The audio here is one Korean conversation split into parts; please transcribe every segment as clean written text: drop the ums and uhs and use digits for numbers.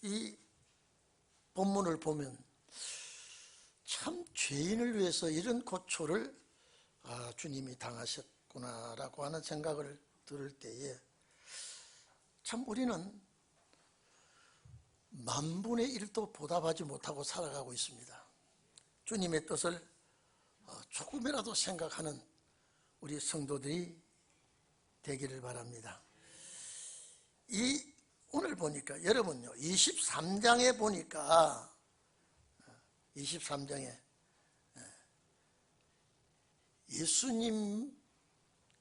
이 본문을 보면 참 죄인을 위해서 이런 고초를 주님이 당하셨구나라고 하는 생각을 들을 때에 참 우리는 만분의 1도 보답하지 못하고 살아가고 있습니다. 주님의 뜻을 조금이라도 생각하는 우리 성도들이 되기를 바랍니다. 오늘 보니까 여러분요 23장에 보니까 23장에 예수님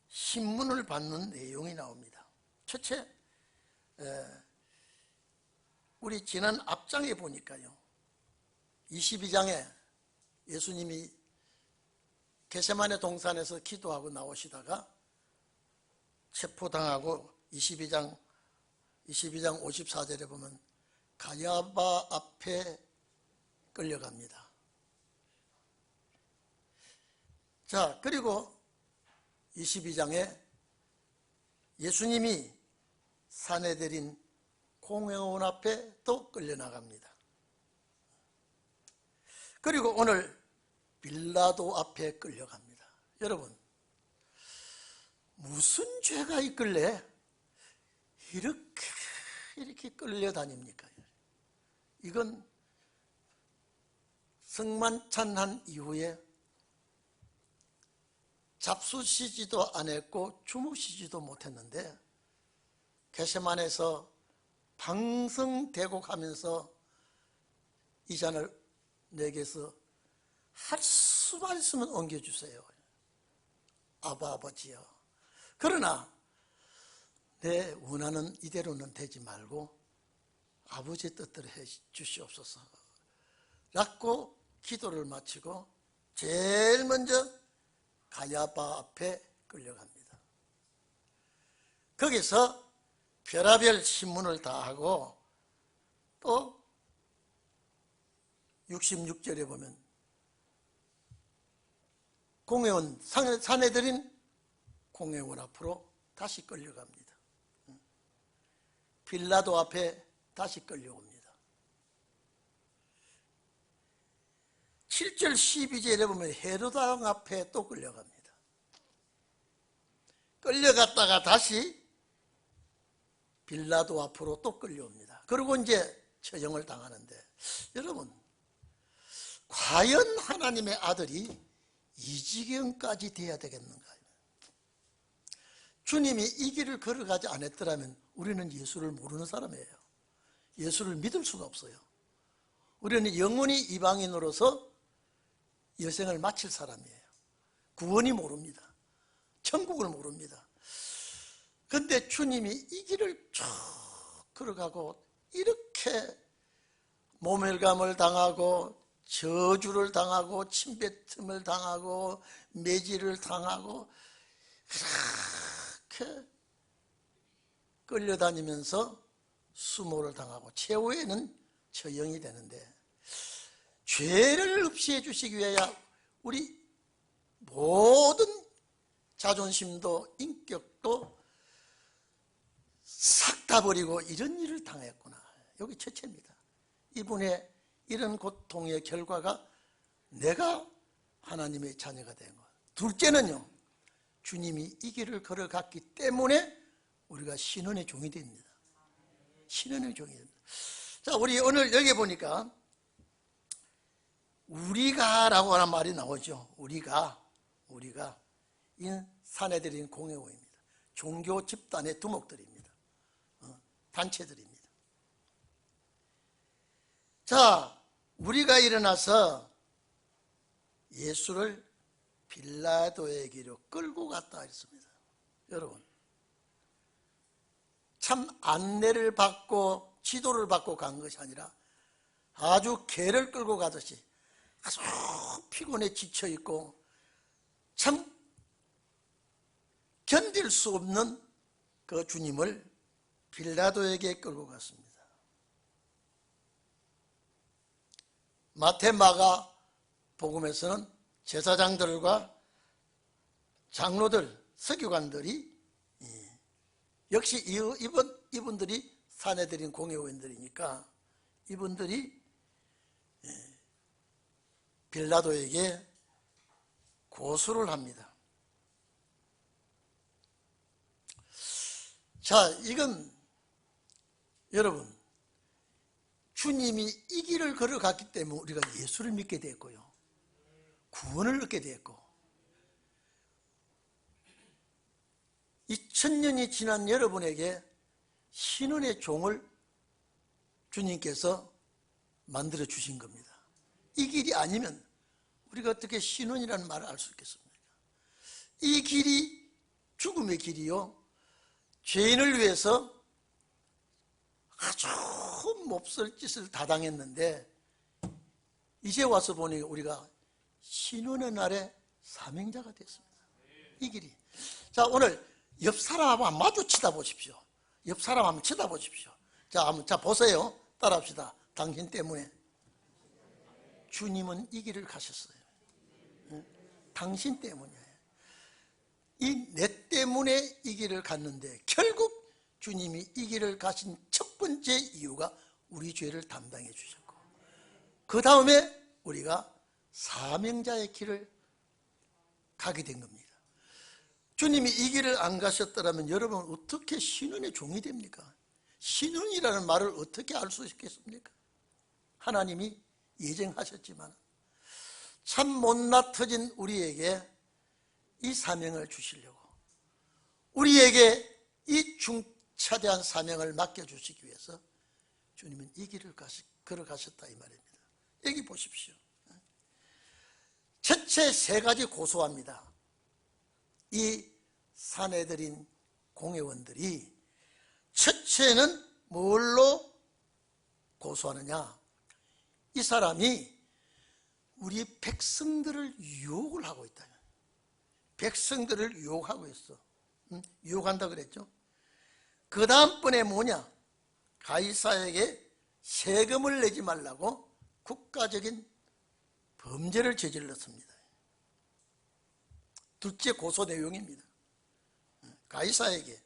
신문을 받는 내용이 나옵니다. 첫째, 우리 지난 앞장에 보니까요 22장에 예수님이 겟세마네 동산에서 기도하고 나오시다가 체포당하고 22장 54절에 보면 가야바 앞에 끌려갑니다. 자, 그리고 22장에 예수님이 사내들인 공회원 앞에 또 끌려나갑니다. 그리고 오늘 빌라도 앞에 끌려갑니다. 여러분, 무슨 죄가 있길래 이렇게 끌려다닙니까? 이건 성만찬한 이후에 잡수시지도 안 했고 주무시지도 못했는데 겟세마네에서 방성대곡하면서 이 잔을 내게서 할 수만 있으면 옮겨주세요. 아버지여, 그러나 내 원하는 이대로는 되지 말고 아버지의 뜻대로 해 주시옵소서 라고 기도를 마치고 제일 먼저 가야바 앞에 끌려갑니다. 거기서 별하별 신문을 다 하고 또 66절에 보면 공회원, 사내들인 공회원 앞으로 다시 끌려갑니다. 빌라도 앞에 다시 끌려옵니다. 7절 12절에 보면 헤로드 왕 앞에 또 끌려갑니다. 끌려갔다가 다시 빌라도 앞으로 또 끌려옵니다. 그리고 이제 처형을 당하는데 여러분, 과연 하나님의 아들이 이 지경까지 돼야 되겠는가? 주님이 이 길을 걸어가지 않았더라면 우리는 예수를 모르는 사람이에요. 예수를 믿을 수가 없어요. 우리는 영원히 이방인으로서 여생을 마칠 사람이에요. 구원이 모릅니다. 천국을 모릅니다. 그런데 주님이 이 길을 쭉 걸어가고 이렇게 모멸감을 당하고 저주를 당하고 침뱉음을 당하고 매질을 당하고 그렇게 끌려다니면서 수모를 당하고 최후에는 처형이 되는데 죄를 없이해 주시기 위하여 우리 모든 자존심도 인격도 싹 다 버리고 이런 일을 당했구나. 여기 첫째입니다. 이분의 이런 고통의 결과가 내가 하나님의 자녀가 된 것. 둘째는요, 주님이 이 길을 걸어갔기 때문에 우리가 신원의 종이 됩니다. 신원의 종이 됩니다. 자, 우리 오늘 여기 보니까 우리가 라고 하는 말이 나오죠. 우리가 이 사내들인 공회원입니다. 종교 집단의 두목들입니다. 단체들입니다. 자, 우리가 일어나서 예수를 빌라도에게로 끌고 갔다 했습니다. 여러분, 참 안내를 받고 지도를 받고 간 것이 아니라 아주 개를 끌고 가듯이 아주 피곤해 지쳐있고 참 견딜 수 없는 그 주님을 빌라도에게 끌고 갔습니다. 마태, 마가 복음에서는 제사장들과 장로들, 서기관들이 역시 이분들이 사내들인 공회원들이니까 이분들이 빌라도에게 고소를 합니다. 자, 이건 여러분, 주님이 이 길을 걸어갔기 때문에 우리가 예수를 믿게 됐고요, 구원을 얻게 됐고, 2000년이 지난 여러분에게 신원의 종을 주님께서 만들어 주신 겁니다. 이 길이 아니면 우리가 어떻게 신원이라는 말을 알 수 있겠습니까? 이 길이 죽음의 길이요, 죄인을 위해서 아주 몹쓸 짓을 다 당했는데 이제 와서 보니 우리가 신원의 날에 사명자가 됐습니다. 이 길이. 자, 오늘 옆 사람하고 한번 마주치다 보십시오. 옆 사람 한번 쳐다보십시오. 자, 보세요. 따라합시다. 당신 때문에 주님은 이 길을 가셨어요. 당신 때문이에요. 이 내 때문에 이 길을 갔는데 결국 주님이 이 길을 가신 첫 번째 이유가 우리 죄를 담당해 주셨고, 그 다음에 우리가 사명자의 길을 가게 된 겁니다. 주님이 이 길을 안 가셨더라면 여러분 어떻게 신원의 종이 됩니까? 신원이라는 말을 어떻게 알 수 있겠습니까? 하나님이 예정하셨지만 참 못나 터진 우리에게 이 사명을 주시려고, 우리에게 이 중차대한 사명을 맡겨주시기 위해서 주님은 이 길을 걸어가셨다 이 말입니다. 여기 보십시오. 첫째 세 가지 고소합니다. 이 사내들인 공회원들이 첫째는 뭘로 고소하느냐? 이 사람이 우리 백성들을 유혹을 하고 있다. 백성들을 유혹하고 있어. 유혹한다 그랬죠. 그 다음번에 뭐냐? 가이사에게 세금을 내지 말라고 국가적인 범죄를 저질렀습니다. 둘째 고소 내용입니다. 가이사에게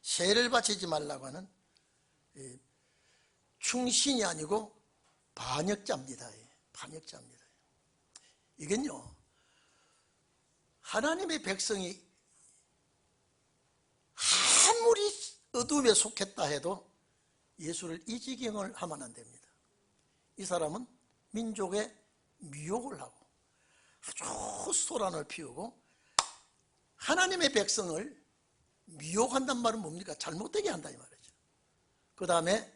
세를 바치지 말라고 하는 충신이 아니고 반역자입니다. 반역자입니다. 이건요, 하나님의 백성이 아무리 어둠에 속했다 해도 예수를 이 지경을 하면 안 됩니다. 이 사람은 민족의 미혹을 하고 아주 소란을 피우고 하나님의 백성을 미혹한단 말은 뭡니까? 잘못되게 한다 이 말이죠. 그 다음에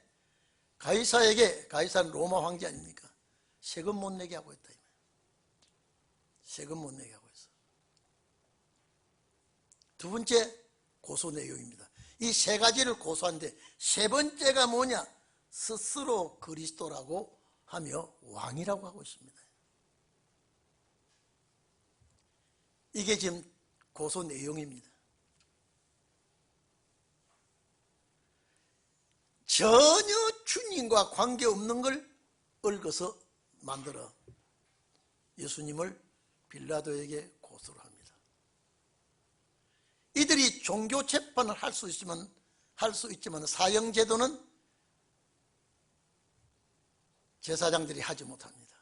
가이사에게, 가이사는 로마 황제 아닙니까? 세금 못 내게 하고 있다 이 말이에요. 세금 못 내게 하고 있어. 두 번째 고소 내용입니다. 이 세 가지를 고소한데 세 번째가 뭐냐? 스스로 그리스도라고 하며 왕이라고 하고 있습니다. 이게 지금 고소 내용입니다. 전혀 주님과 관계없는 걸 얽어서 만들어 예수님을 빌라도에게 고소를 합니다. 이들이 종교 재판을 할 수 있지만 사형제도는 제사장들이 하지 못합니다.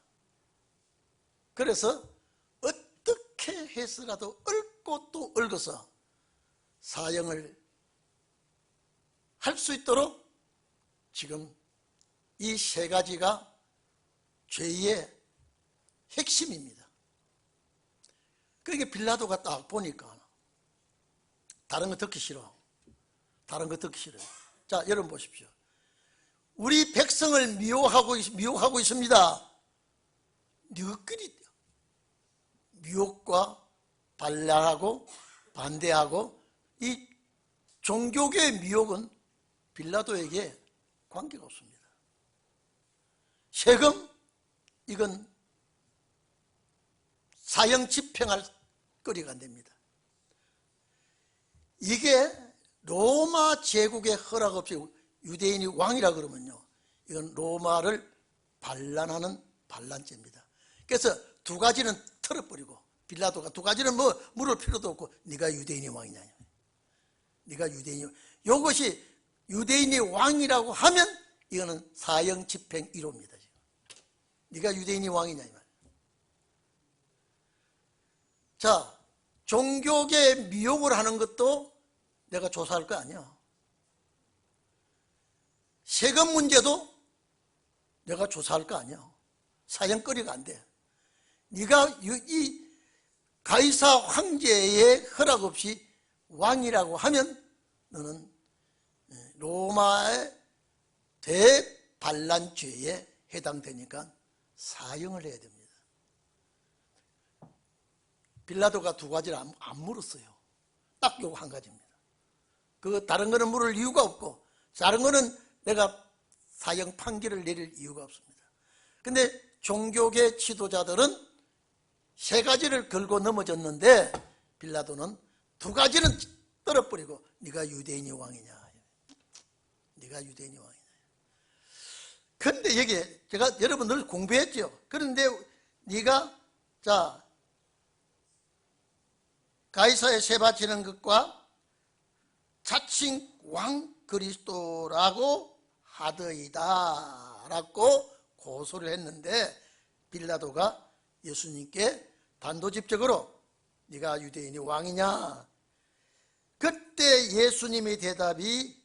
그래서 어떻게 해서라도 얽고 또 얽어서 사형을 할 수 있도록 지금 이 세 가지가 죄의 핵심입니다. 그러니까 빌라도가 딱 보니까 다른 거 듣기 싫어. 다른 거 듣기 싫어요. 자, 여러분 보십시오. 우리 백성을 미혹하고 있습니다. 너희끼리 미혹과 반란하고 반대하고, 이 종교계의 미혹은 빌라도에게 관계가 없습니다. 세금, 이건 사형 집행할 거리가 안 됩니다. 이게 로마 제국의 허락 없이 유대인이 왕이라 그러면요, 이건 로마를 반란하는 반란죄입니다. 그래서 두 가지는 털어버리고, 빌라도가 두 가지는 뭐 물을 필요도 없고, 네가 유대인이 왕이냐, 네가 유대인이, 이것이 유대인이 왕이라고 하면 이거는 사형 집행 1호입니다. 지금. 네가 유대인이 왕이냐 이 말이야. 자, 종교계 미혹을 하는 것도 내가 조사할 거 아니야. 세금 문제도 내가 조사할 거 아니야. 사형거리가 안 돼. 네가 이 가이사 황제의 허락 없이 왕이라고 하면 너는 로마의 대반란죄에 해당되니까 사형을 해야 됩니다. 빌라도가 두 가지를 안 물었어요. 딱 요거 한 가지입니다. 그 다른 거는 물을 이유가 없고 다른 거는 내가 사형 판결을 내릴 이유가 없습니다. 근데 종교계 지도자들은 세 가지를 걸고 넘어졌는데 빌라도는 두 가지는 떨어버리고 네가 유대인이 왕이냐. 네가 유대인이 왕이냐. 그런데 여기에 제가 여러분 늘 공부했죠. 그런데 네가 자 가이사에 세 바치는 것과 자칭 왕 그리스도라고 하더이다 라고 고소를 했는데 빌라도가 예수님께 단도직입적으로 네가 유대인이 왕이냐. 그때 예수님의 대답이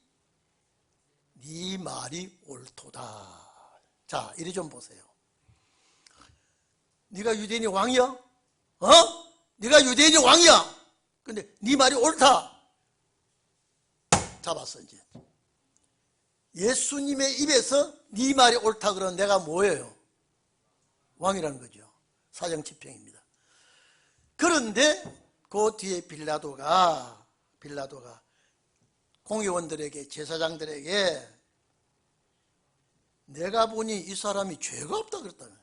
네 말이 옳도다. 자, 이리 좀 보세요. 네가 유대인이 왕이야? 어? 네가 유대인이 왕이야. 근데 네 말이 옳다. 잡았어 이제. 예수님의 입에서 네 말이 옳다 그러면 내가 뭐예요? 왕이라는 거죠. 사형 집행입니다. 그런데 그 뒤에 빌라도가 공의원들에게 제사장들에게 내가 보니 이 사람이 죄가 없다 그랬다는.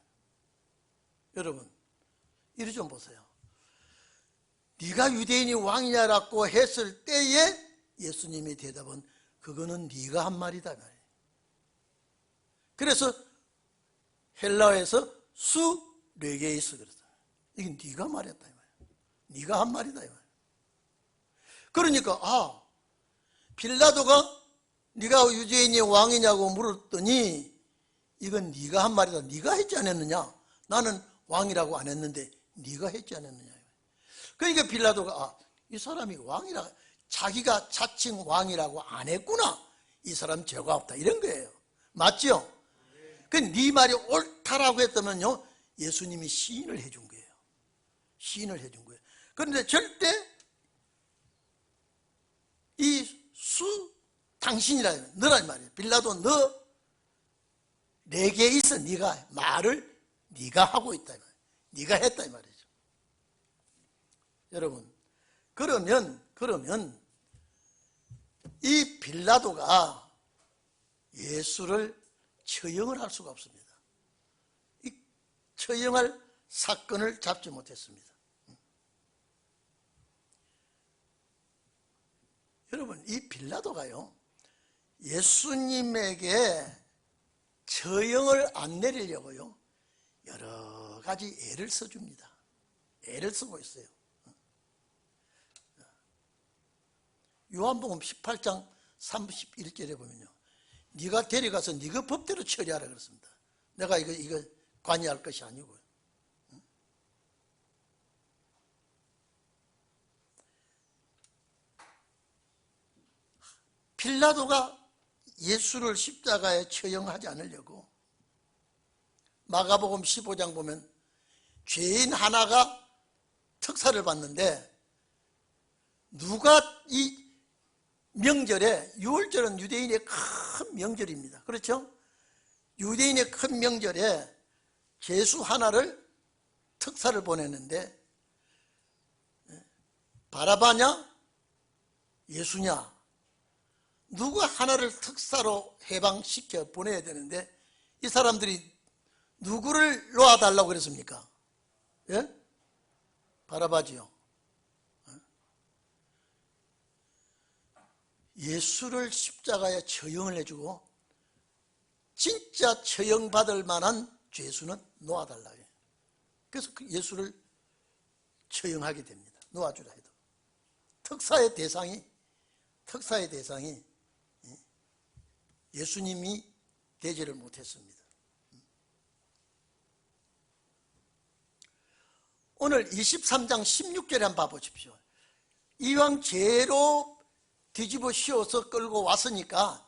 여러분 이리 좀 보세요. 네가 유대인이 왕이냐라고 했을 때에 예수님의 대답은 그거는 네가 한 말이다. 그래서 헬라어에서 수 레게이스 그랬다. 이게 네가 말했다 이 말이야. 네가 한 말이다 이 말이야. 그러니까 빌라도가 네가 유대인이 왕이냐고 물었더니 이건 네가 한 말이다. 네가 했지 않았느냐. 나는 왕이라고 안 했는데 네가 했지 않았느냐. 그러니까 빌라도가 이 사람이 왕이라 자기가 자칭 왕이라고 안 했구나. 이 사람 죄가 없다 이런 거예요. 맞죠? 그 네 말이 옳다라고 했다면요 예수님이 시인을 해준 거예요. 시인을 해준 거예요. 그런데 절대 이 당신이라 너란 말이에요. 빌라도 너 내게 있어. 네가 말을 네가 하고 있다. 네가 했다 이 말이죠. 여러분 그러면 이 빌라도가 예수를 처형을 할 수가 없습니다. 이 처형할 사건을 잡지 못했습니다. 여러분 이 빌라도가요 예수님에게 처형을 안 내리려고요 여러 가지 애를 써줍니다. 애를 쓰고 있어요. 요한복음 18장 31절에 보면요 네가 데려가서 네가 법대로 처리하라 그랬습니다. 내가 이거 관여할 것이 아니고요. 빌라도가 예수를 십자가에 처형하지 않으려고 마가복음 15장 보면 죄인 하나가 특사를 받는데 누가 이 명절에 유월절은 유대인의 큰 명절입니다. 그렇죠? 유대인의 큰 명절에 죄수 하나를 특사를 보냈는데 바라바냐 예수냐 누구 하나를 특사로 해방시켜 보내야 되는데 이 사람들이 누구를 놓아달라고 그랬습니까? 예? 바라바지요. 예수를 십자가에 처형을 해주고 진짜 처형받을 만한 죄수는 놓아달라. 그래서 예수를 처형하게 됩니다. 놓아주라 해도. 특사의 대상이 예수님이 되지를 못했습니다. 오늘 23장 16절에 한번 봐보십시오. 이왕 죄로 뒤집어 씌워서 끌고 왔으니까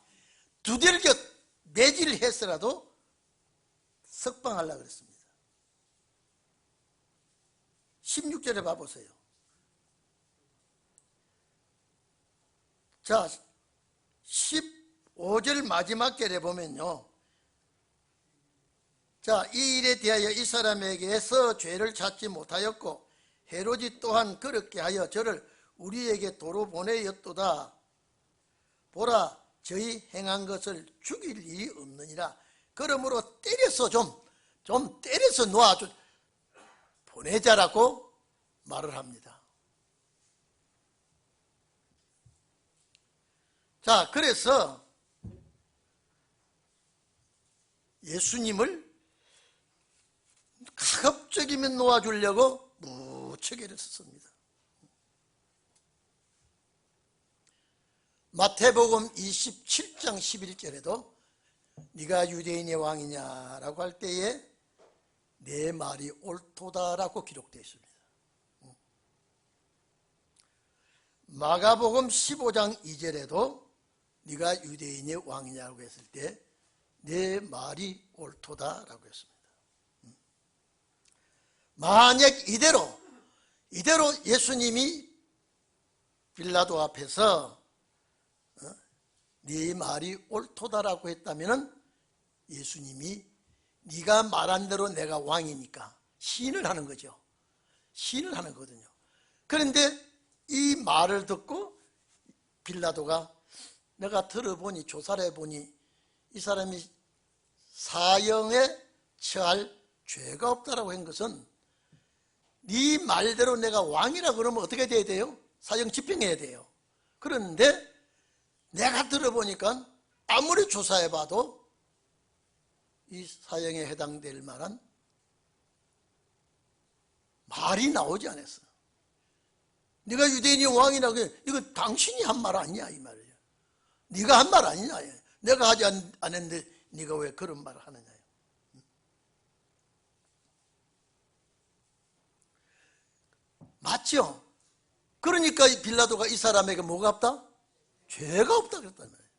두들겨 매질해서라도 석방하려고 그랬습니다. 16절에 봐보세요. 자, 15절 마지막 절에 보면요, 자, 이 일에 대하여 이 사람에게서 죄를 찾지 못하였고 헤롯이 또한 그렇게 하여 저를 우리에게 도로 보내었도다. 보라, 저희 행한 것을 죽일 일이 없느니라. 그러므로 때려서 좀 때려서 놓아줘 보내자라고 말을 합니다. 자, 그래서 예수님을 가급적이면 놓아주려고 무척 애를 썼습니다. 마태복음 27장 11절에도 네가 유대인의 왕이냐라고 할 때에 내 말이 옳도다라고 기록되어 있습니다. 마가복음 15장 2절에도 네가 유대인의 왕이냐고 했을 때 내 말이 옳도다라고 했습니다. 만약 이대로 예수님이 빌라도 앞에서 네 말이 옳도다라고 했다면 예수님이 네가 말한 대로 내가 왕이니까 시인을 하는 거죠. 시인을 하는 거거든요. 그런데 이 말을 듣고 빌라도가 내가 들어보니 조사를 해보니 이 사람이 사형에 처할 죄가 없다라고 한 것은 네 말대로 내가 왕이라 그러면 어떻게 돼야 돼요? 사형 집행해야 돼요. 그런데 내가 들어보니까 아무리 조사해봐도 이 사형에 해당될 만한 말이 나오지 않았어. 네가 유대인이 왕이라고 해. 이거 당신이 한 말 아니야 이 말이야. 네가 한 말 아니냐. 내가 하지 않았는데 네가 왜 그런 말을 하느냐. 맞죠? 그러니까 빌라도가 이 사람에게 뭐가 없다? 죄가 없다 그랬단 말이에요.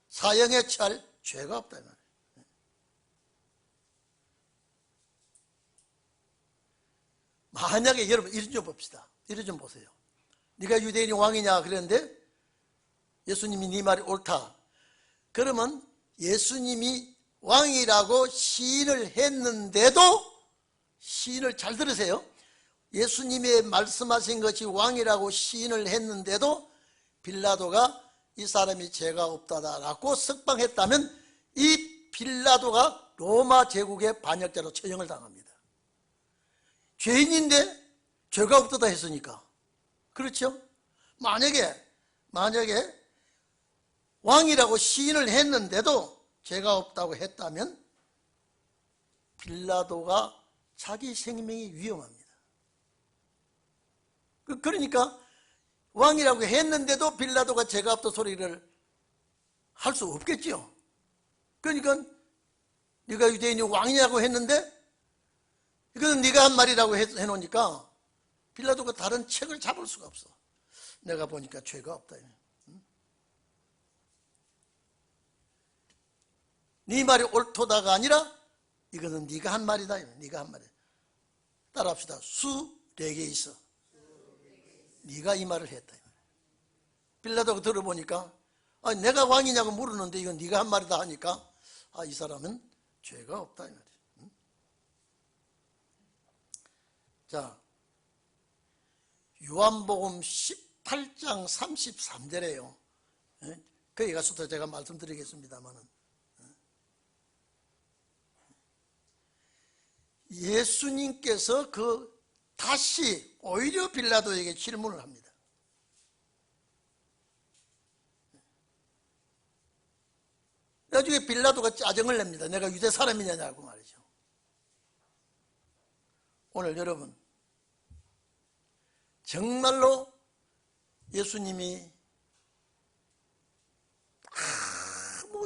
사형에 처할 죄가 없다 말이에요. 만약에 여러분 이런 좀 봅시다. 이런 좀 보세요. 네가 유대인이 왕이냐 그랬는데 예수님이 네 말이 옳다. 그러면 예수님이 왕이라고 시인을 했는데도, 시인을 잘 들으세요. 예수님이 말씀하신 것이 왕이라고 시인을 했는데도 빌라도가 이 사람이 죄가 없다라고 석방했다면 이 빌라도가 로마 제국의 반역자로 처형을 당합니다. 죄인인데 죄가 없다다 했으니까. 그렇죠? 만약에 왕이라고 시인을 했는데도 죄가 없다고 했다면 빌라도가 자기 생명이 위험합니다. 그러니까 왕이라고 했는데도 빌라도가 죄가 없다 소리를 할 수 없겠죠. 그러니까 네가 유대인이 왕이냐고 했는데 이거는 네가 한 말이라고 해놓으니까 빌라도가 다른 책을 잡을 수가 없어. 내가 보니까 죄가 없다. 네 말이 옳도다가 아니라 이거는 네가 한 말이다. 네가 한 말이다. 따라합시다. 수 내게 있어. 네가 이 말을 했다. 빌라도가 들어보니까 내가 왕이냐고 물었는데 이건 네가 한 말이다 하니까 이 사람은 죄가 없다 이 말이야. 자, 요한복음 18장 33절에요. 거기 가서도 제가 말씀드리겠습니다만은 예수님께서 다시 오히려 빌라도에게 질문을 합니다. 나중에 빌라도가 짜증을 냅니다. 내가 유대 사람이냐고 말이죠. 오늘 여러분 정말로 예수님이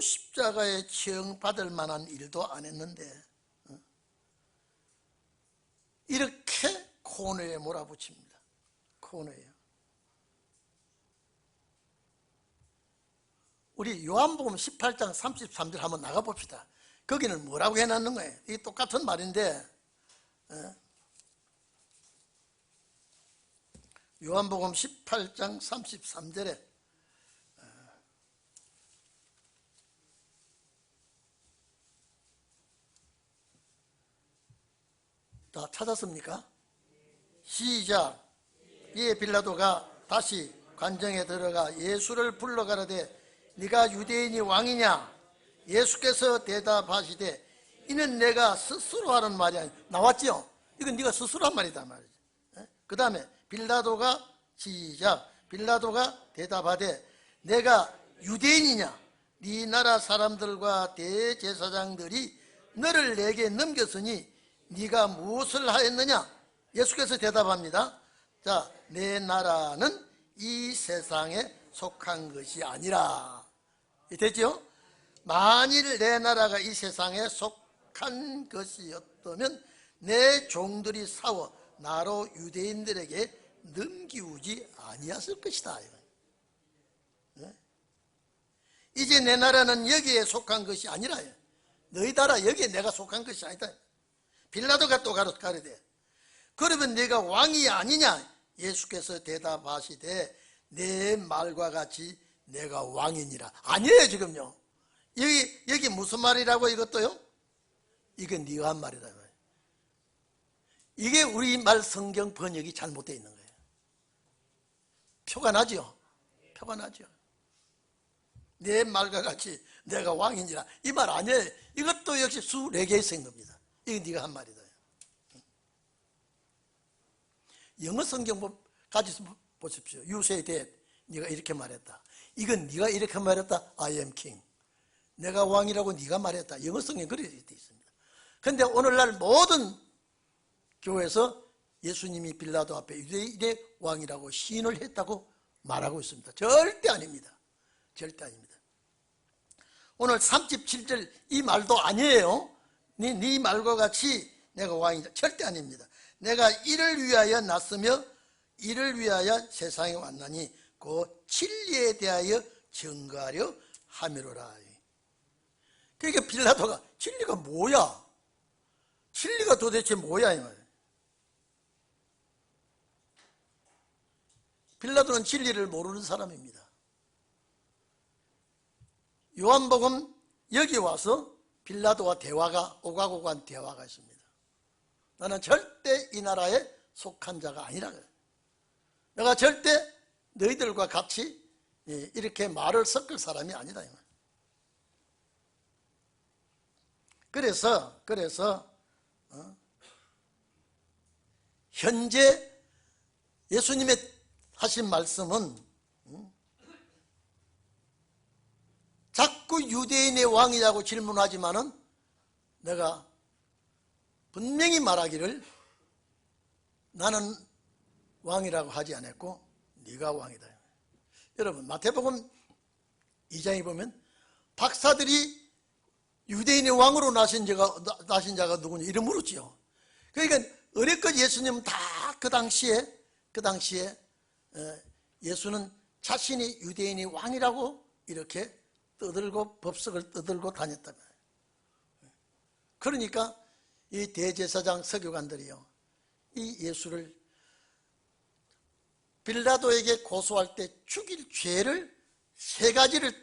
결코 십자가에 처형받을 만한 일도 안 했는데 이렇게 코너에 몰아붙입니다. 코너에. 우리 요한복음 18장 33절 한번 나가봅시다. 거기는 뭐라고 해놨는 거예요? 이게 똑같은 말인데 요한복음 18장 33절에 다 찾았습니까? 시작. 이에 빌라도가 다시 관정에 들어가 예수를 불러가라되 네가 유대인이 왕이냐? 예수께서 대답하시되 이는 내가 스스로 하는 말이 아니야. 나왔죠? 이건 네가 스스로 한 말이다 말이지. 그 다음에 빌라도가 시작. 빌라도가 대답하되 내가 유대인이냐? 네 나라 사람들과 대제사장들이 너를 내게 넘겼으니 네가 무엇을 하였느냐? 예수께서 대답합니다. 자, 내 나라는 이 세상에 속한 것이 아니라. 됐죠? 만일 내 나라가 이 세상에 속한 것이었다면 내 종들이 싸워 나로 유대인들에게 넘기우지 아니었을 것이다. 이제 내 나라는 여기에 속한 것이 아니라 너희 나라 여기에 내가 속한 것이 아니다. 빌라도가 또 가르되 그러면 네가 왕이 아니냐? 예수께서 대답하시되 내 말과 같이 내가 왕이니라. 아니에요 지금요. 여기 무슨 말이라고 이것도요? 이건 네가 한 말이다. 이게 우리말 성경 번역이 잘못되어 있는 거예요. 표가 나죠? 표가 나죠. 내 말과 같이 내가 왕이니라. 이 말 아니에요. 이것도 역시 수 4개의 쓴 겁니다. 이게 네가 한 말이다. 영어 성경 가지서 보십시오. You say that. 네가 이렇게 말했다. 이건 네가 이렇게 말했다. I am king. 내가 왕이라고 네가 말했다. 영어 성경에 그렇게 되어 있습니다. 그런데 오늘날 모든 교회에서 예수님이 빌라도 앞에 유대인의 왕이라고 시인을 했다고 말하고 있습니다. 절대 아닙니다. 절대 아닙니다. 오늘 37절 이 말도 아니에요. 네 말과 같이 내가 왕이다. 절대 아닙니다. 내가 이를 위하여 났으며 이를 위하여 세상에 왔나니 그 진리에 대하여 증거하려 함이로라. 그러니까 빌라도가 진리가 뭐야? 진리가 도대체 뭐야? 이 말이에요. 빌라도는 진리를 모르는 사람입니다. 요한복음 여기 와서 빌라도와 대화가 오가고간 대화가 있습니다. 나는 절대 이 나라에 속한 자가 아니라 그래. 내가 절대 너희들과 같이 이렇게 말을 섞을 사람이 아니다. 그래서 현재 예수님의 하신 말씀은 자꾸 유대인의 왕이라고 질문하지만은 내가 분명히 말하기를 나는 왕이라고 하지 않았고 네가 왕이다. 여러분 마태복음 2장에 보면 박사들이 유대인의 왕으로 나신 자가 누구냐 이름 물었지요. 그러니까 어렵게 예수님은 다 그 당시에 예수는 자신이 유대인의 왕이라고 이렇게 떠들고 법석을 떠들고 다녔다. 그러니까 이 대제사장 서기관들이요, 이 예수를 빌라도에게 고소할 때 죽일 죄를 3가지를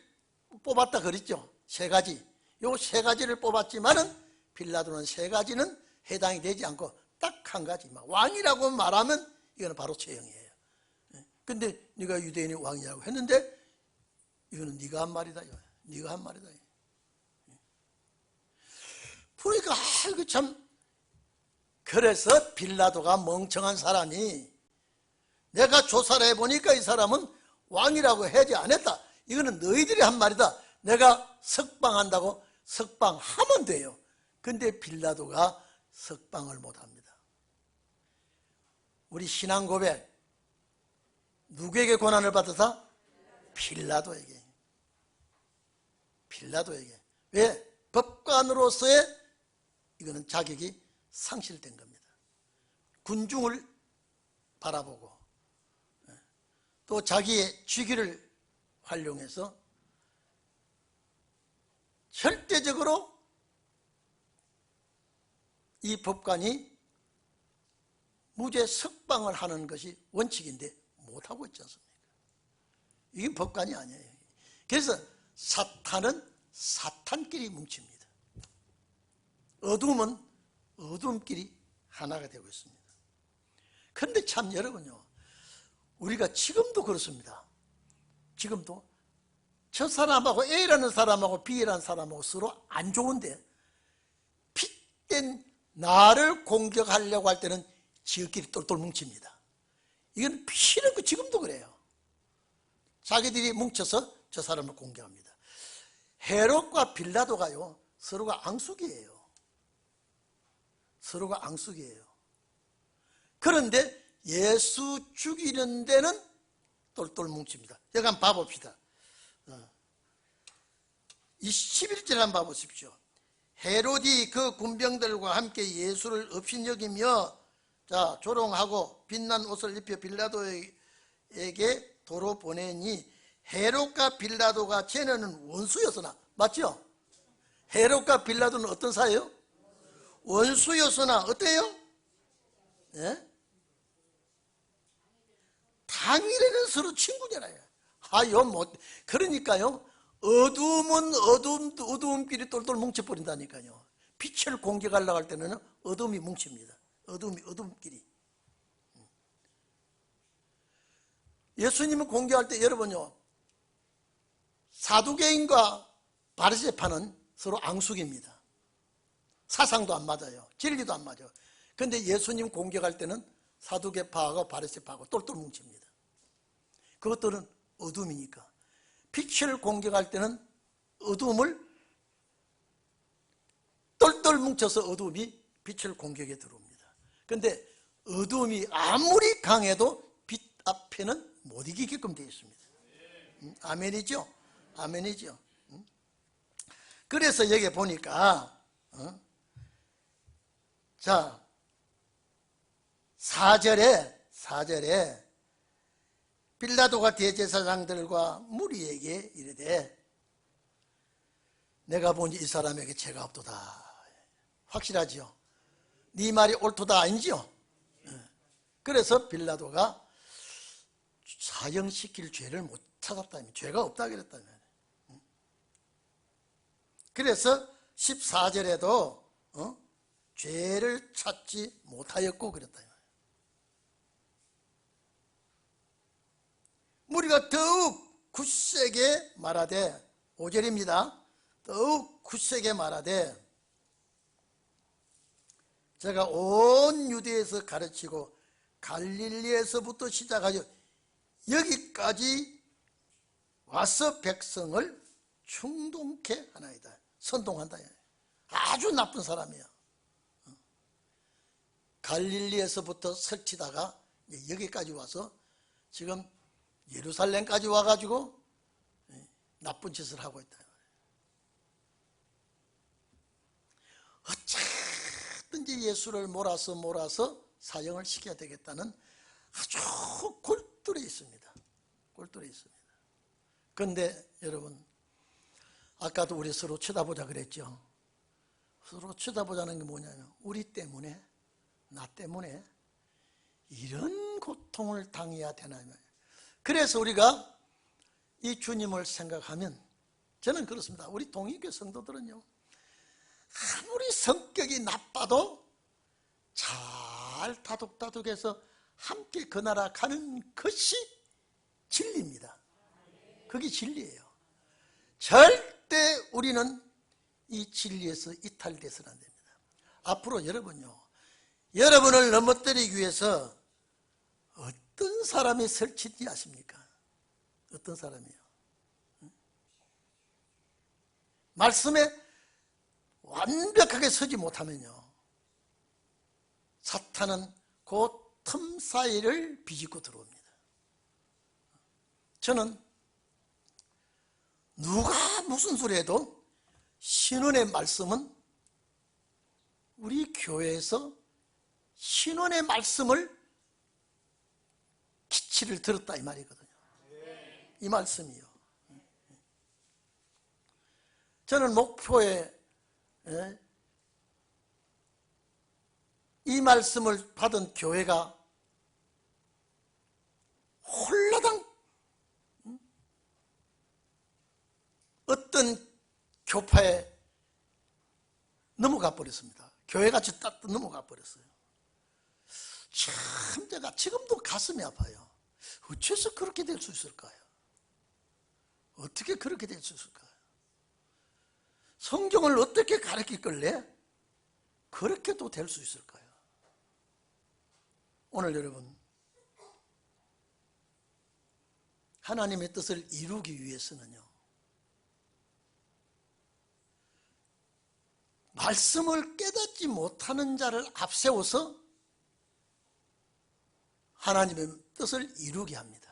뽑았다 그랬죠. 3가지. 요 3가지를 뽑았지만은 빌라도는 3가지는 해당이 되지 않고 딱 1가지, 왕이라고 말하면 이거는 바로 처형이에요. 근데 네가 유대인의 왕이라고 했는데 이거는 네가 한 말이다. 네가 한 말이다. 그러니까 아이고 참, 그래서 빌라도가 멍청한 사람이 내가 조사를 해보니까 이 사람은 왕이라고 하지 않았다. 이거는 너희들이 한 말이다. 내가 석방한다고 석방하면 돼요. 근데 빌라도가 석방을 못합니다. 우리 신앙 고백 누구에게 고난을 받았다? 빌라도에게. 빌라도에게. 왜? 법관으로서의 이거는 자격이 상실된 겁니다. 군중을 바라보고 또 자기의 직위를 활용해서 절대적으로 이 법관이 무죄 석방을 하는 것이 원칙인데 못하고 있지 않습니까? 이게 법관이 아니에요. 그래서 사탄은 사탄끼리 뭉칩니다. 어둠은 어둠끼리 하나가 되고 있습니다. 그런데 참 여러분요, 우리가 지금도 그렇습니다. 지금도 저 사람하고 A라는 사람하고 B라는 사람하고 서로 안 좋은데 핏된 나를 공격하려고 할 때는 지들끼리 똘똘 뭉칩니다. 이건 필요없고 지금도 그래요. 자기들이 뭉쳐서 저 사람을 공격합니다. 헤롯과 빌라도가요, 서로가 앙숙이에요. 서로가 앙숙이에요. 그런데 예수 죽이는 데는 똘똘 뭉칩니다. 여기 한번 봐봅시다. 이 11절 한번 봐보십시오. 헤롯이 그 군병들과 함께 예수를 업신여기며 자 조롱하고 빛난 옷을 입혀 빌라도에게 도로 보내니 헤롯과 빌라도가 쟤네는 원수였으나, 맞죠? 헤롯과 빌라도는 어떤 사이요? 원수였으나 어때요? 예? 당일에는 서로 친구잖아요. 아요 뭐 그러니까요, 어둠은 어둠끼리 똘똘 뭉쳐버린다니까요. 빛을 공격하려고 할 때는 어둠이 뭉칩니다. 어둠끼리. 예수님을 공격할 때 여러분요, 사두개인과 바리새파는 서로 앙숙입니다. 사상도 안 맞아요. 진리도 안 맞아요. 그런데 예수님 공격할 때는 사두개파하고 바리새파하고 똘똘 뭉칩니다. 그것들은 어둠이니까. 빛을 공격할 때는 어둠을 똘똘 뭉쳐서 어둠이 빛을 공격에 들어옵니다. 그런데 어둠이 아무리 강해도 빛 앞에는 못 이기게끔 되어 있습니다. 아멘이죠? 아멘이죠? 그래서 여기 보니까 자 4절에 빌라도가 대제사장들과 무리에게 이르되 내가 보니 이 사람에게 죄가 없도다. 확실하지요? 네 말이 옳도다 아니지요? 그래서 빌라도가 사형시킬 죄를 못 찾았다면, 죄가 없다 그랬다면. 그래서 14절에도 죄를 찾지 못하였고 그랬다. 우리가 더욱 굳세게 말하되, 5절입니다. 더욱 굳세게 말하되 제가 온 유대에서 가르치고 갈릴리에서부터 시작하여 여기까지 와서 백성을 충동케 하나이다. 선동한다. 아주 나쁜 사람이야. 갈릴리에서부터 설치다가 여기까지 와서 지금 예루살렘까지 와가지고 나쁜 짓을 하고 있다. 어쨌든지 예수를 몰아서 사형을 시켜야 되겠다는 아주 골똘히 있습니다. 골똘히 있습니다. 그런데 여러분, 아까도 우리 서로 쳐다보자 그랬죠. 서로 쳐다보자는 게 뭐냐면 우리 때문에, 나 때문에 이런 고통을 당해야 되나. 그래서 우리가 이 주님을 생각하면, 저는 그렇습니다. 우리 동의교 성도들은요, 아무리 성격이 나빠도 잘 다독다독해서 함께 그 나라 가는 것이 진리입니다. 그게 진리예요. 절대 우리는 이 진리에서 이탈돼서는 안 됩니다. 앞으로 여러분요, 여러분을 넘어뜨리기 위해서 어떤 사람이 설치지 아십니까? 어떤 사람이요? 말씀에 완벽하게 서지 못하면요, 사탄은 그 틈 사이를 비집고 들어옵니다. 저는 누가 무슨 소리 해도 신원의 말씀은 우리 교회에서 신원의 말씀을 기치를 들었다 이 말이거든요. 이 말씀이요. 저는 목표에 이 말씀을 받은 교회가 홀라당 어떤 교파에 넘어가 버렸습니다. 교회같이 딱 넘어가 버렸어요. 참 제가 지금도 가슴이 아파요. 어째서 그렇게 될 수 있을까요? 어떻게 그렇게 될 수 있을까요? 성경을 어떻게 가르치길래 그렇게도 될 수 있을까요? 오늘 여러분, 하나님의 뜻을 이루기 위해서는요, 말씀을 깨닫지 못하는 자를 앞세워서 하나님의 뜻을 이루게 합니다.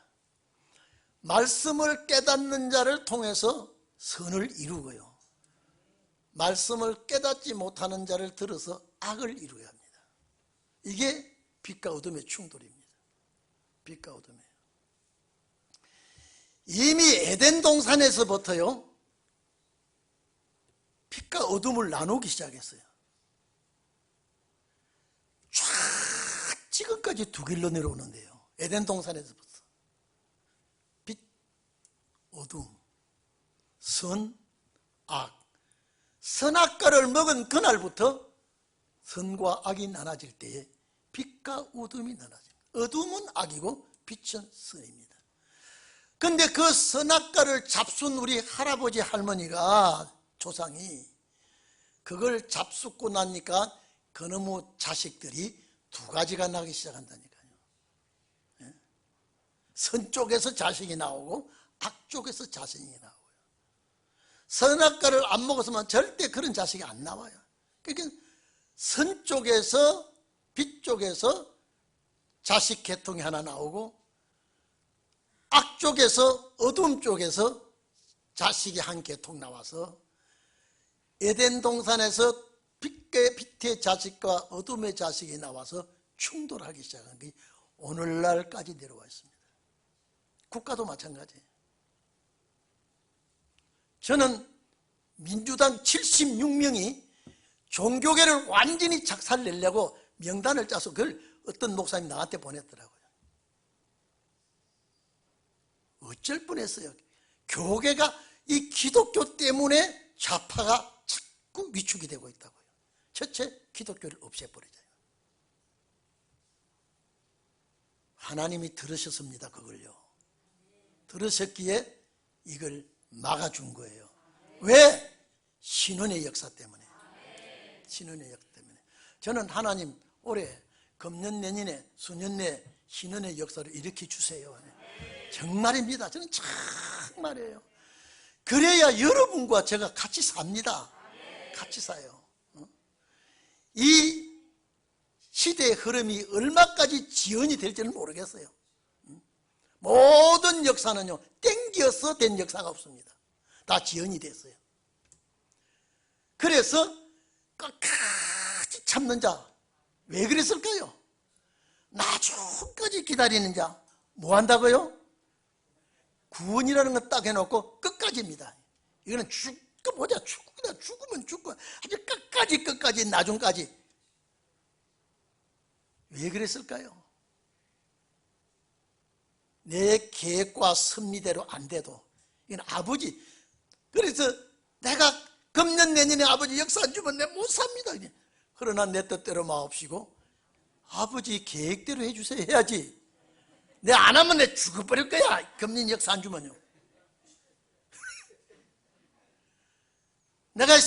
말씀을 깨닫는 자를 통해서 선을 이루고요, 말씀을 깨닫지 못하는 자를 들어서 악을 이루게 합니다. 이게 빛과 어둠의 충돌입니다. 빛과 어둠이에요. 이미 에덴 동산에서부터요, 빛과 어둠을 나누기 시작했어요. 쫙 지금까지 두 길로 내려오는데요, 에덴 동산에서부터 빛, 어둠, 선, 악. 선악과를 먹은 그날부터 선과 악이 나눠질 때에 빛과 어둠이 나눠집니다. 어둠은 악이고 빛은 선입니다. 그런데 그 선악과를 잡순 우리 할아버지 할머니가, 조상이 그걸 잡숫고 나니까 그놈의 자식들이 두 가지가 나기 시작한다니까요. 선 쪽에서 자식이 나오고 악 쪽에서 자식이 나오고요. 선악과를 안 먹었으면 절대 그런 자식이 안 나와요. 그러니까 선 쪽에서, 빛 쪽에서 자식 계통이 하나 나오고, 악 쪽에서, 어둠 쪽에서 자식이 한 계통 나와서 에덴 동산에서 빛의 자식과 어둠의 자식이 나와서 충돌하기 시작한 게 오늘날까지 내려와 있습니다. 국가도 마찬가지예요. 저는 민주당 76명이 종교계를 완전히 작살내려고 명단을 짜서 그걸 어떤 목사님 나한테 보냈더라고요. 어쩔 뻔했어요. 교계가 이 기독교 때문에 좌파가 자꾸 위축이 되고 있다고요. 첫째, 기독교를 없애버리자요. 하나님이 들으셨습니다. 그걸요. 들으셨기에 이걸 막아준 거예요. 왜? 신원의 역사 때문에. 신원의 역사 때문에. 저는 하나님 올해, 금년 내년에, 수년 내에 신원의 역사를 일으켜 주세요. 정말입니다. 저는 정말이에요. 그래야 여러분과 제가 같이 삽니다. 같이 사요. 이 시대의 흐름이 얼마까지 지연이 될지는 모르겠어요. 모든 역사는요, 땡겨서 된 역사가 없습니다. 다 지연이 됐어요. 그래서 끝까지 참는 자, 왜 그랬을까요? 나중까지 기다리는 자, 뭐 한다고요? 구원이라는 건 딱 해놓고 끝까지입니다. 이거는 죽어보자, 죽으면 죽고 아주 끝까지 나중까지. 왜 그랬을까요? 내 계획과 섭리대로 안 돼도 이건 아버지, 그래서 내가 금년 내년에 아버지 역사 안 주면 내가 못 삽니다. 그러나 내 뜻대로 마옵시고 아버지 계획대로 해주세요 해야지. 내가 안 하면 내 죽어버릴 거야. 금년 역사 안 주면요. 내가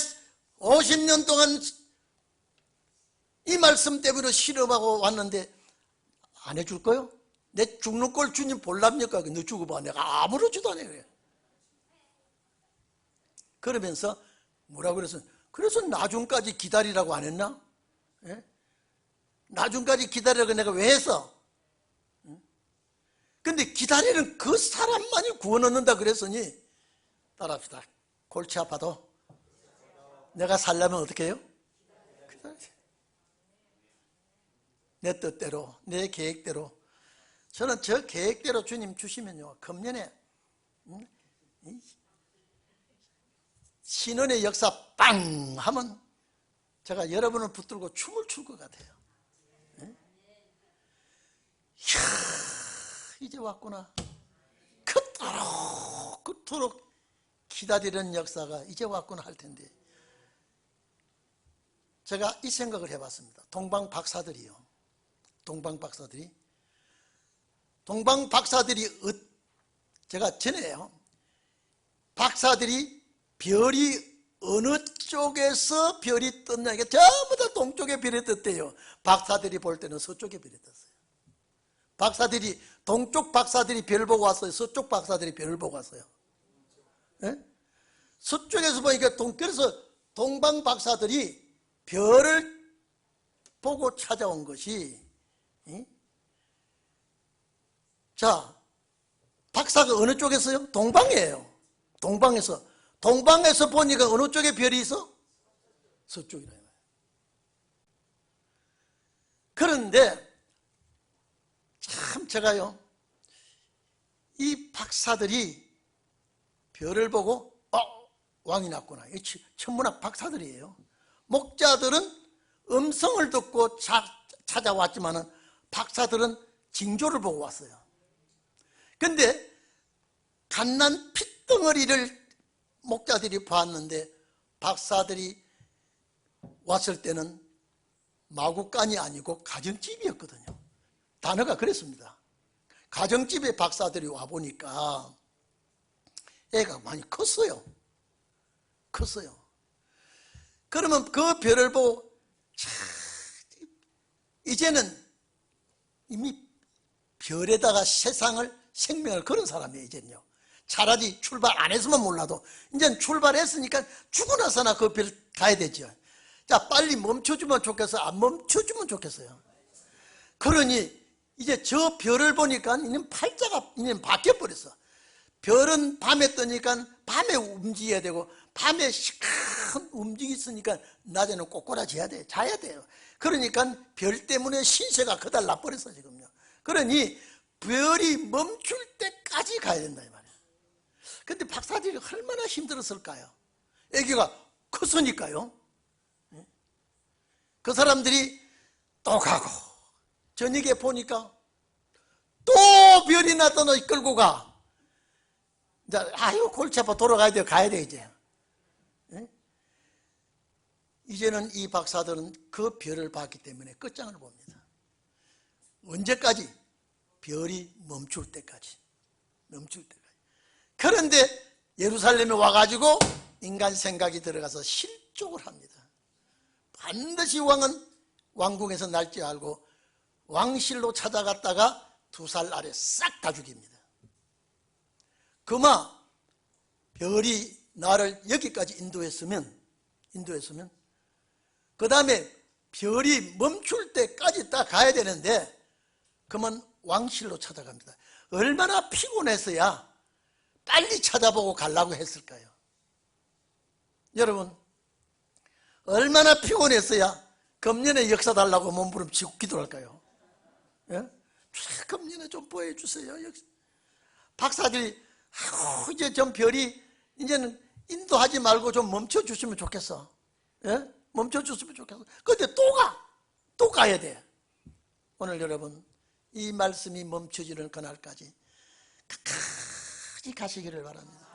50년 동안 이 말씀 때문에 실험하고 왔는데 안 해줄 거요? 내 죽는 꼴 주님 볼랍니까? 너 죽어봐. 내가 아무렇지도 않아요. 그래. 그러면서 뭐라고 그래서, 그래서 나중까지 기다리라고 안 했나? 예? 나중까지 기다리라고 내가 왜 했어? 근데 기다리는 그 사람만이 구원 얻는다 그랬으니 따라합시다. 골치 아파도 내가 살려면 어떻게 해요? 내 뜻대로, 내 계획대로. 저는 저 계획대로 주님 주시면요, 금년에 신원의 역사 빵 하면 제가 여러분을 붙들고 춤을 출 것 같아요. 이야, 이제 왔구나. 그토록 기다리는 역사가 이제 왔구나 할 텐데, 제가 이 생각을 해봤습니다. 동방 박사들이 제가 전에요, 박사들이 별이 어느 쪽에서 별이 떴냐, 이게 전부 다 동쪽에 별이 떴대요. 박사들이 볼 때는 서쪽에 별이 떴어요. 동쪽 박사들이 별 보고 왔어요? 서쪽 박사들이 별을 보고 왔어요? 네? 서쪽에서 보니까 그래서 동방 박사들이 별을 보고 찾아온 것이, 자, 박사가 어느 쪽에서요? 동방이에요. 동방에서 보니까 어느 쪽에 별이 있어? 서쪽이라. 그런데 참 제가요, 이 박사들이 별을 보고 왕이 났구나. 천문학 박사들이에요. 목자들은 음성을 듣고 찾아왔지만은 박사들은 징조를 보고 왔어요. 근데 갓난 핏덩어리를 목자들이 봤는데 박사들이 왔을 때는 마구간이 아니고 가정집이었거든요. 단어가 그랬습니다. 가정집에 박사들이 와보니까 애가 많이 컸어요. 그러면 그 별을 보고, 이제는 이미 별에다가 생명을 걸은 사람이에요. 이제는요, 차라리 출발 안 했으면 몰라도 이제는 출발했으니까 죽고 나서나 그 별 가야 되죠. 자, 빨리 멈춰주면 좋겠어요? 안 멈춰주면 좋겠어요? 그러니 이제 저 별을 보니까 이제 팔자가 이제 바뀌어버렸어. 별은 밤에 뜨니까 밤에 움직여야 되고, 밤에 시큰 움직였으니까 낮에는 꼬꼬라져야 돼, 자야 돼요. 그러니까 별 때문에 신세가 그달 나버렸어 지금요. 그러니 별이 멈출 때까지 가야 된다 이 말이에요. 근데 박사들이 얼마나 힘들었을까요? 애기가 컸으니까요. 그 사람들이 또 가고, 저녁에 보니까 또 별이 나타나 끌고 가. 이제 아유, 골치 아파, 돌아가야 돼요. 가야 돼 이제. 이제는 이 박사들은 그 별을 봤기 때문에 끝장을 봅니다. 언제까지? 별이 멈출 때까지. 그런데 예루살렘에 와가지고 인간 생각이 들어가서 실족을 합니다. 반드시 왕은 왕궁에서 날 줄 알고 왕실로 찾아갔다가 2살 아래 싹 다 죽입니다. 그마 별이 나를 여기까지 인도했으면 그 다음에 별이 멈출 때까지 딱 가야 되는데, 그러면 왕실로 찾아갑니다. 얼마나 피곤했어야 빨리 찾아보고 가려고 했을까요? 여러분, 얼마나 피곤했어야 금년에 역사 달라고 몸부림치고 기도할까요? 예? 금년에 좀 보여주세요. 박사들이 이제 좀 별이 이제는 인도하지 말고 좀 멈춰주시면 좋겠어. 예? 멈춰주시면 좋겠어. 근데 또 가야 돼. 오늘 여러분, 이 말씀이 멈춰지는 그날까지 끝까지 가시기를 바랍니다.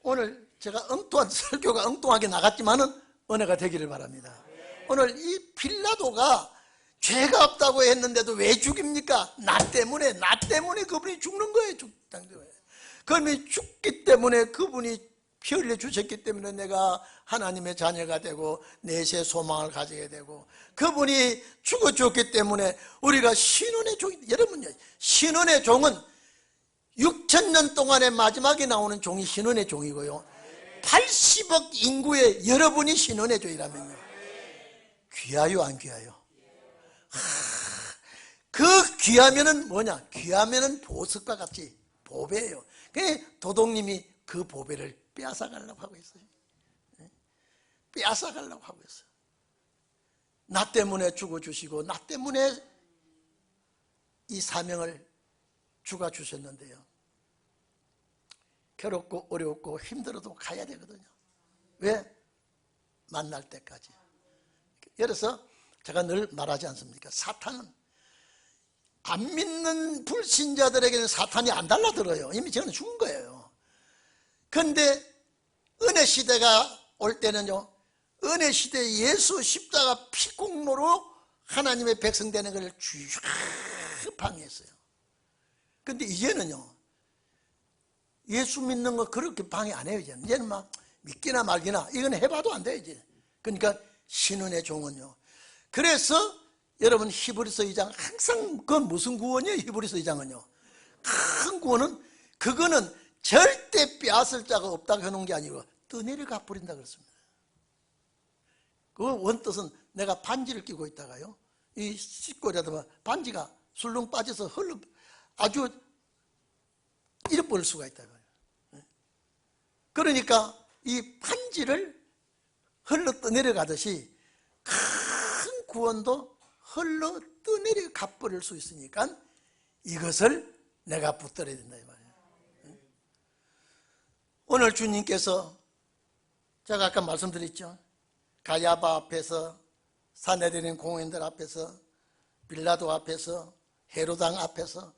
오늘 제가 엉뚱한 설교가 엉뚱하게 나갔지만은 은혜가 되기를 바랍니다. 오늘 이 빌라도가 죄가 없다고 했는데도 왜 죽입니까? 나 때문에 그분이 죽는 거예요. 그분이 죽기 때문에, 그분이 피 흘려 주셨기 때문에 내가 하나님의 자녀가 되고 내세 소망을 가지게 되고, 그분이 죽어주었기 때문에 우리가 신원의 종이. 여러분요, 신원의 종은 6,000년 동안에 마지막에 나오는 종이 신원의 종이고요, 80억 인구의 여러분이 신원의 종이라면요, 귀하요 안 귀하요? 그 귀하면은 뭐냐? 귀하면은 보석과 같이 보배예요. 도둑님이 그 보배를 빼앗아가려고 하고 있어요. 빼앗아가려고 하고 있어요. 나 때문에 죽어주시고 나 때문에 이 사명을 주가 주셨는데요, 괴롭고 어렵고 힘들어도 가야 되거든요. 왜? 만날 때까지. 그래서 제가 늘 말하지 않습니까? 사탄은, 안 믿는 불신자들에게는 사탄이 안 달라들어요. 이미 저는 죽은 거예요. 그런데 은혜 시대가 올 때는요, 은혜 시대에 예수 십자가 피공로로 하나님의 백성 되는 걸 쭉 방해했어요. 그런데 이제는요, 예수 믿는 거 그렇게 방해 안 해요. 이제는 막 믿기나 말기나 이건 해봐도 안 돼요 이제. 그러니까 신은의 종은요, 그래서 여러분 히브리서 2장 항상 그건 무슨 구원이에요? 히브리서 2장은요, 큰 구원은 그거는 절대 빼앗을 자가 없다고 해놓은 게 아니고 떠내려 가버린다 그랬습니다. 그 원뜻은 내가 반지를 끼고 있다가요, 이 씻고자도 반지가 술렁 빠져서 흘러 아주 잃어버릴 수가 있다고요. 그러니까 이 반지를 흘러 떠내려가듯이 큰 구원도 흘러 떠내려 가버릴 수 있으니까 이것을 내가 붙들어야 된다 이 말이에요. 오늘 주님께서 제가 아까 말씀드렸죠, 가야바 앞에서, 사내들인 공인들 앞에서, 빌라도 앞에서, 헤로당 앞에서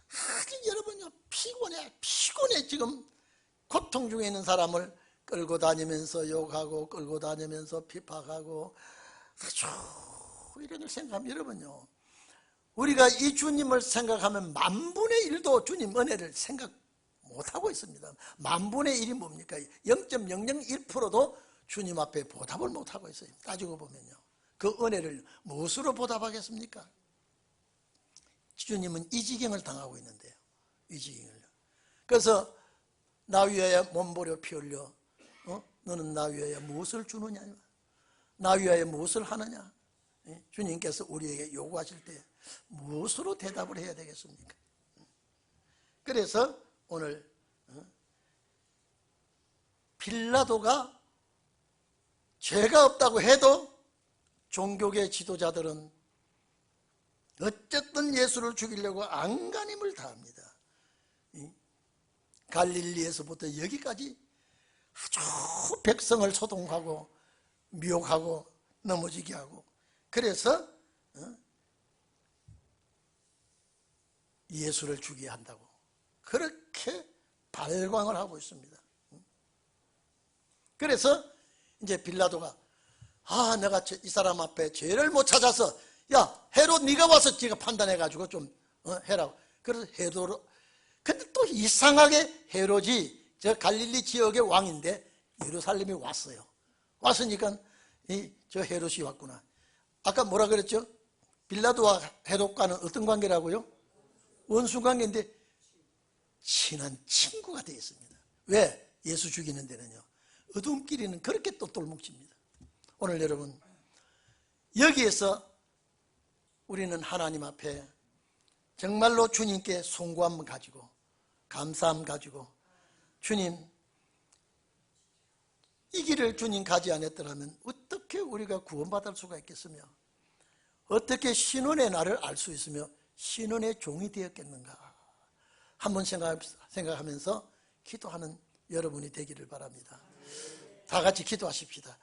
아주 여러분요 피곤해 지금 고통 중에 있는 사람을 끌고 다니면서 욕하고 끌고 다니면서 핍박하고 아주 이런 걸 생각하면 여러분요, 우리가 이 주님을 생각하면 만분의 1도 주님 은혜를 생각 못하고 있습니다. 만분의 1이 뭡니까? 0.001%도 주님 앞에 보답을 못하고 있어요. 따지고 보면요, 그 은혜를 무엇으로 보답하겠습니까? 주님은 이 지경을 당하고 있는데요, 이 지경을요. 그래서 나 위하여 몸보려 피 흘려, 너는 나 위하여 무엇을 주느냐, 나 위하여 무엇을 하느냐. 주님께서 우리에게 요구하실 때 무엇으로 대답을 해야 되겠습니까? 그래서 오늘 빌라도가 죄가 없다고 해도 종교계 지도자들은 어쨌든 예수를 죽이려고 안간힘을 다합니다. 갈릴리에서부터 여기까지 아주 백성을 소동하고 미혹하고 넘어지게 하고, 그래서 예수를 죽이게 한다고 그렇게 발광을 하고 있습니다. 그래서 이제 빌라도가 내가 이 사람 앞에 죄를 못 찾아서, 야 헤롯 네가 와서 네가 판단해가지고 좀 해라. 그래서 헤롯, 근데 또 이상하게 헤롯이 저 갈릴리 지역의 왕인데 예루살렘에 왔어요. 왔으니까 저 헤롯이 왔구나. 아까 뭐라 그랬죠? 빌라도와 헤롯과는 어떤 관계라고요? 원수 관계인데 친한 친구가 되어 있습니다. 왜? 예수 죽이는 데는요, 어둠끼리는 그렇게 또 돌뭉칩니다. 오늘 여러분, 여기에서 우리는 하나님 앞에 정말로 주님께 송구함 가지고 감사함 가지고, 주님, 이 길을 주님 가지 않았더라면 어떻게 우리가 구원받을 수가 있겠으며, 어떻게 신원의 나를 알 수 있으며 신원의 종이 되었겠는가. 한번 생각하면서 기도하는 여러분이 되기를 바랍니다. 다 같이 기도하십시다.